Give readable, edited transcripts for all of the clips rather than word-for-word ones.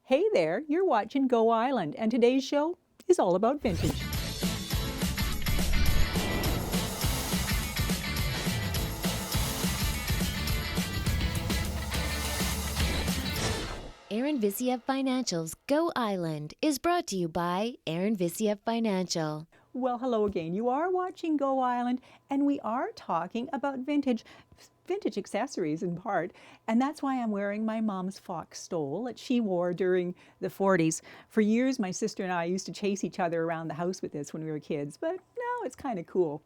Hey there, you're watching Go Island, and today's show is all about vintage. Aaron Visiev Financial's Go Island is brought to you by Aaron Visiev Financial. Well, hello again. You are watching Go Island, and we are talking about vintage accessories in part, and that's why I'm wearing my mom's fox stole that she wore during the 40s. For years, my sister and I used to chase each other around the house with this when we were kids, but now it's kind of cool.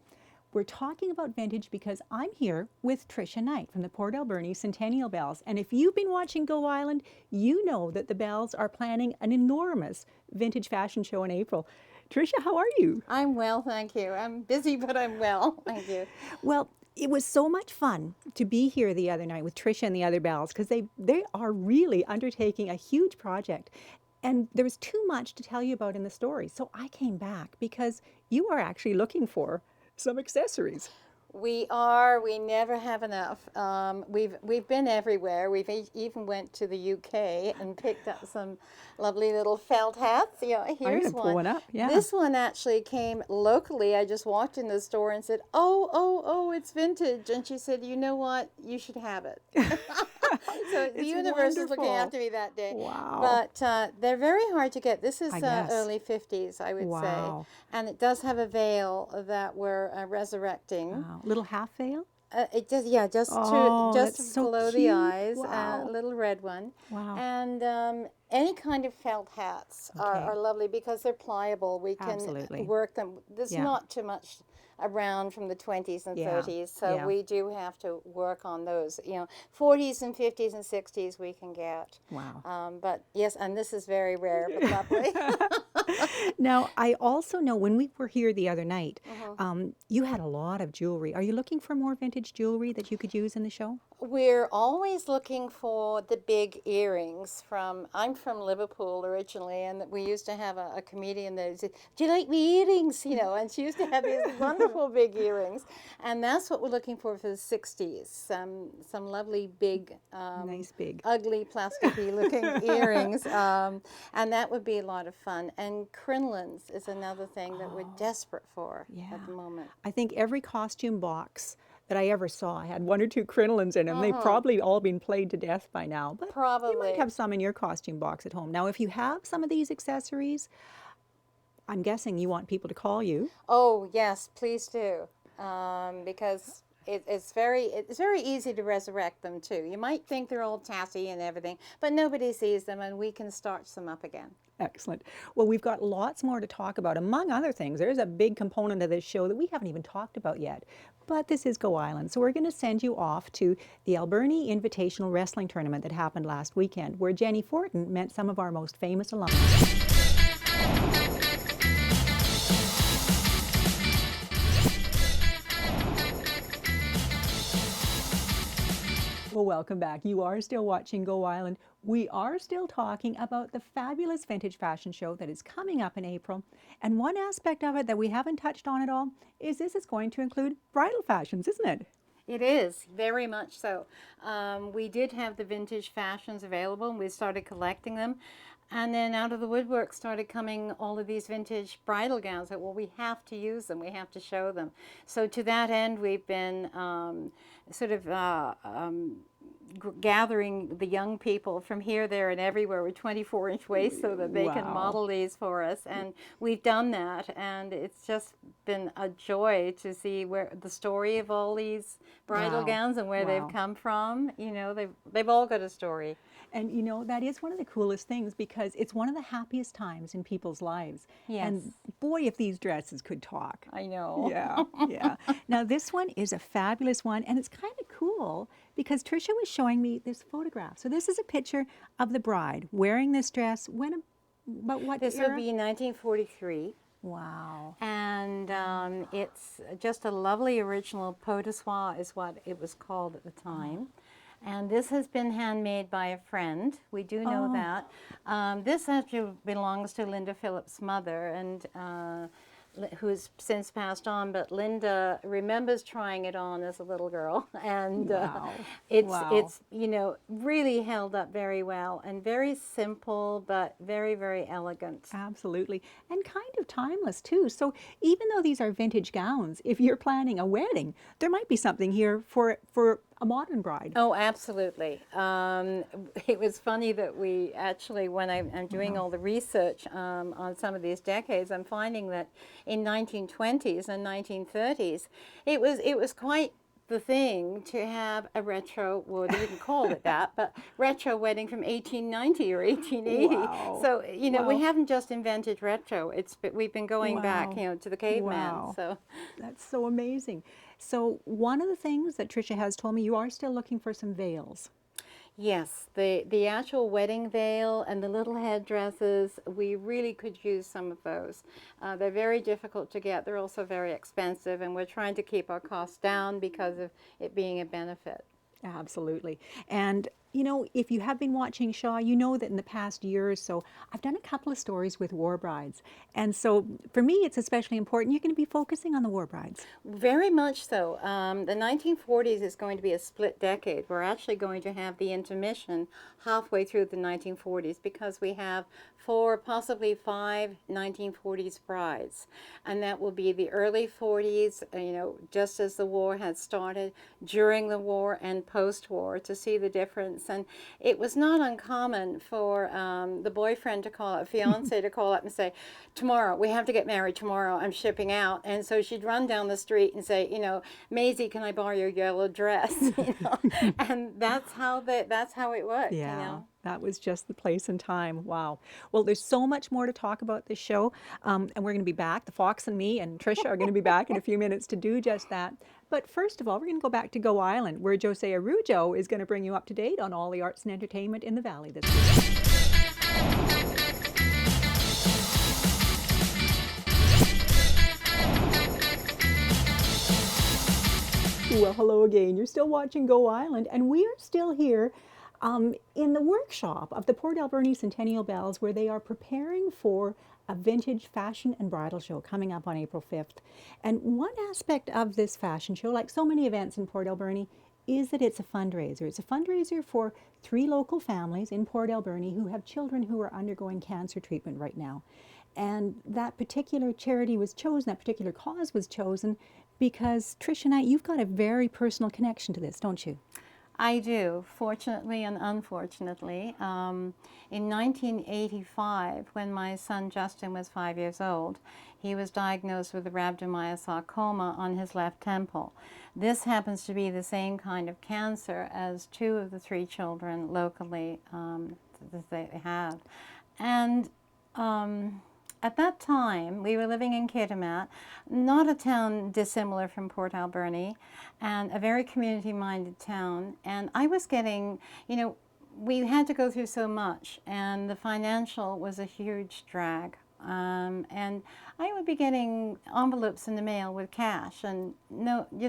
We're talking about vintage because I'm here with Tricia Knight from the Port Alberni Centennial Bells. And if you've been watching Go Island, you know that the Bells are planning an enormous vintage fashion show in April. Tricia, how are you? I'm well, thank you. I'm busy, but I'm well, thank you. Well, it was so much fun to be here the other night with Tricia and the other Bells because they are really undertaking a huge project. And there was too much to tell you about in the story. So I came back because you are actually looking for some accessories. We never have enough. We've been everywhere. We've even went to the UK and picked up some lovely little felt hats. Yeah, here's I'm gonna pull one up. Yeah. This one actually came locally. I just walked in the store and said, oh, it's vintage. And she said, you know what? You should have it. So the universe is looking after me that day. Wow. But they're very hard to get. This is early 50s, I would Wow. say. And it does have a veil that we're resurrecting. Wow. Little half veil? It does, yeah, just that's so below cute. the eyes, Wow. a little red one. Wow. And any kind of felt hats are lovely because they're pliable. We can Absolutely. work them. There's not too much around from the 20s and 30s, so we do have to work on those. 40s and 50s and 60s we can get. Wow. But yes, and this is very rare, but lovely. Now, I also know when we were here the other night, you had a lot of jewelry. Are you looking for more vintage jewelry that you could use in the show? We're always looking for the big earrings. I'm from Liverpool originally, and we used to have a comedian that said, "Do you like my earrings?" And she used to have these wonderful big earrings, and that's what we're looking for the 60s. Some lovely big, Nice big, ugly plasticky looking earrings, and that would be a lot of fun. And crinolines is another thing that we're desperate for at the moment. I think every costume box that I ever saw had one or two crinolines in them. They've probably all been played to death by now, but you might have some in your costume box at home. Now, if you have some of these accessories, I'm guessing you want people to call you. Oh yes, please do, because it's very easy to resurrect them too. You might think they're all tatty and everything, but nobody sees them, and we can starch them up again. Excellent. Well, we've got lots more to talk about. Among other things, there's a big component of this show that we haven't even talked about yet. But this is Go Island, so we're going to send you off to the Alberni Invitational Wrestling Tournament that happened last weekend, where Jenny Fortin met some of our most famous alumni. Well, welcome back. You are still watching Go Island. We are still talking about the fabulous vintage fashion show that is coming up in April. And one aspect of it that we haven't touched on at all is this is going to include bridal fashions, isn't it? It is, very much so. We did have the vintage fashions available, and we started collecting them. And then out of the woodwork started coming all of these vintage bridal gowns that, well, we have to use them, we have to show them. So to that end, we've been gathering the young people from here, there, and everywhere with 24-inch waists so that they can model these for us. And we've done that, and it's just been a joy to see where the story of all these bridal gowns and where they've come from. They've all got a story. And that is one of the coolest things because it's one of the happiest times in people's lives. Yes. And boy, if these dresses could talk. I know. Yeah. Now this one is a fabulous one, and it's kind of cool because Tricia was showing me this photograph. So this is a picture of the bride wearing this dress about what This era? would be 1943. Wow. And it's just a lovely original pot de soie is what it was called at the time. And this has been handmade by a friend. We do know that. This actually belongs to Linda Phillips' mother, and who's since passed on, but Linda remembers trying it on as a little girl, and Wow. it's Wow. it's really held up very well and very simple, but very, very elegant. Absolutely. And kind of timeless too. So even though these are vintage gowns, if you're planning a wedding, there might be something here for a modern bride. Oh, absolutely. It was funny that we actually, when I'm doing all the research on some of these decades, I'm finding that in 1920s and 1930s, it was quite the thing to have a retro, well, they didn't call it that, but retro wedding from 1890 or 1880. Wow. So, we Wow. haven't just invented retro, we've been going back, Wow. to the caveman. Wow. So. That's so amazing. So one of the things that Tricia has told me, you are still looking for some veils. Yes, the actual wedding veil and the little headdresses, we really could use some of those. They're very difficult to get. They're also very expensive, and we're trying to keep our costs down because of it being a benefit. Absolutely. And you know, if you have been watching Shaw, you know that in the past year or so, I've done a couple of stories with war brides. And so for me, it's especially important. You're going to be focusing on the war brides. Very much so. The 1940s is going to be a split decade. We're actually going to have the intermission halfway through the 1940s because we have 4, possibly 5 1940s brides. And that will be the early 40s, just as the war had started, during the war and post-war, to see the difference. And it was not uncommon for the boyfriend to call up, fiance to call up and say, tomorrow, we have to get married tomorrow, I'm shipping out. And so she'd run down the street and say, Maisie, can I borrow your yellow dress? And that's how it worked. Yeah, that was just the place and time. Wow. Well, there's so much more to talk about this show, and we're going to be back. The Fox and me and Tricia are going to be back in a few minutes to do just that. But first of all, we're going to go back to Go Island, where Jose Arujo is going to bring you up to date on all the arts and entertainment in the Valley this week. Well, hello again. You're still watching Go Island, and we are still here in the workshop of the Port Alberni Centennial Bells, where they are preparing for a vintage fashion and bridal show coming up on April 5th. And one aspect of this fashion show, like so many events in Port Alberni, is that it's a fundraiser. It's a fundraiser for 3 local families in Port Alberni who have children who are undergoing cancer treatment right now. And that particular charity was chosen, that particular cause was chosen because, Trish and I, you've got a very personal connection to this, don't you? I do, fortunately and unfortunately. In 1985, when my son Justin was 5 years old, he was diagnosed with a rhabdomyosarcoma on his left temple. This happens to be the same kind of cancer as 2 of the 3 children locally that they have. And at that time, we were living in Kitimat, not a town dissimilar from Port Alberni, and a very community-minded town. And I was getting, we had to go through so much, and the financial was a huge drag. And I would be getting envelopes in the mail with cash, and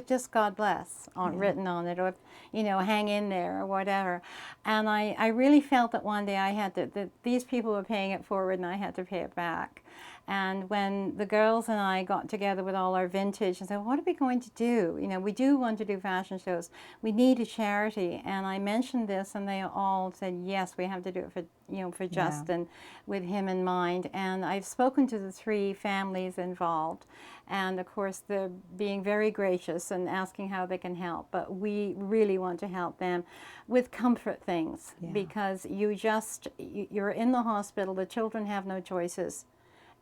just God bless written on it, or hang in there or whatever. And I really felt that one day I had that these people were paying it forward, and I had to pay it back. And when the girls and I got together with all our vintage and said, what are we going to do? We do want to do fashion shows. We need a charity. And I mentioned this, and they all said, yes, we have to do it for Justin, with him in mind. And I've spoken to the 3 families involved. And of course, they're being very gracious and asking how they can help. But we really want to help them with comfort things, because you're in the hospital, the children have no choices.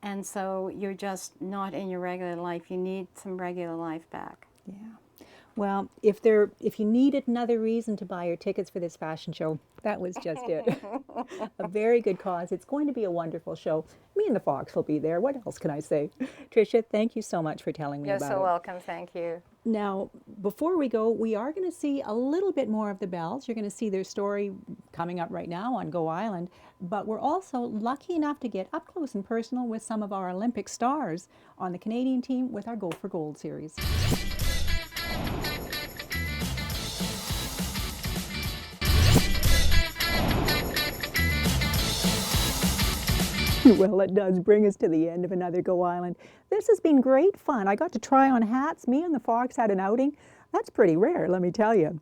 And so you're just not in your regular life. You need some regular life back. Yeah. Well, if you needed another reason to buy your tickets for this fashion show, that was just it. A very good cause. It's going to be a wonderful show. Me and the Fox will be there. What else can I say? Tricia, thank you so much for telling me You're about so it. welcome. Thank you. Now, before we go, we are going to see a little bit more of the Bells. You're going to see their story coming up right now on Go Island. But we're also lucky enough to get up close and personal with some of our Olympic stars on the Canadian team with our Go for Gold series. Well, it does bring us to the end of another Go Island. This has been great fun. I got to try on hats. Me and the Fox had an outing. That's pretty rare, let me tell you.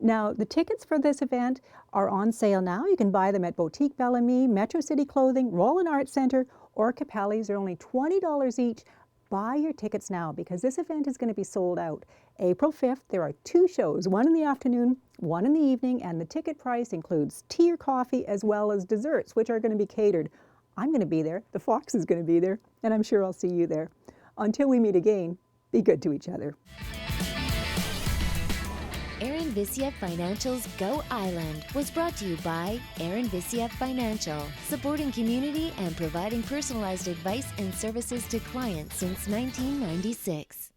Now, the tickets for this event are on sale now. You can buy them at Boutique Bellamy, Metro City Clothing, Roland Arts Centre, or Capelli's. They're only $20 each. Buy your tickets now because this event is going to be sold out. April 5th, there are 2 shows, one in the afternoon, one in the evening, and the ticket price includes tea or coffee as well as desserts, which are going to be catered. I'm going to be there, the Fox is going to be there, and I'm sure I'll see you there. Until we meet again, be good to each other. Aaron Visiev Financial's Go Island was brought to you by Aaron Visiev Financial, supporting community and providing personalized advice and services to clients since 1996.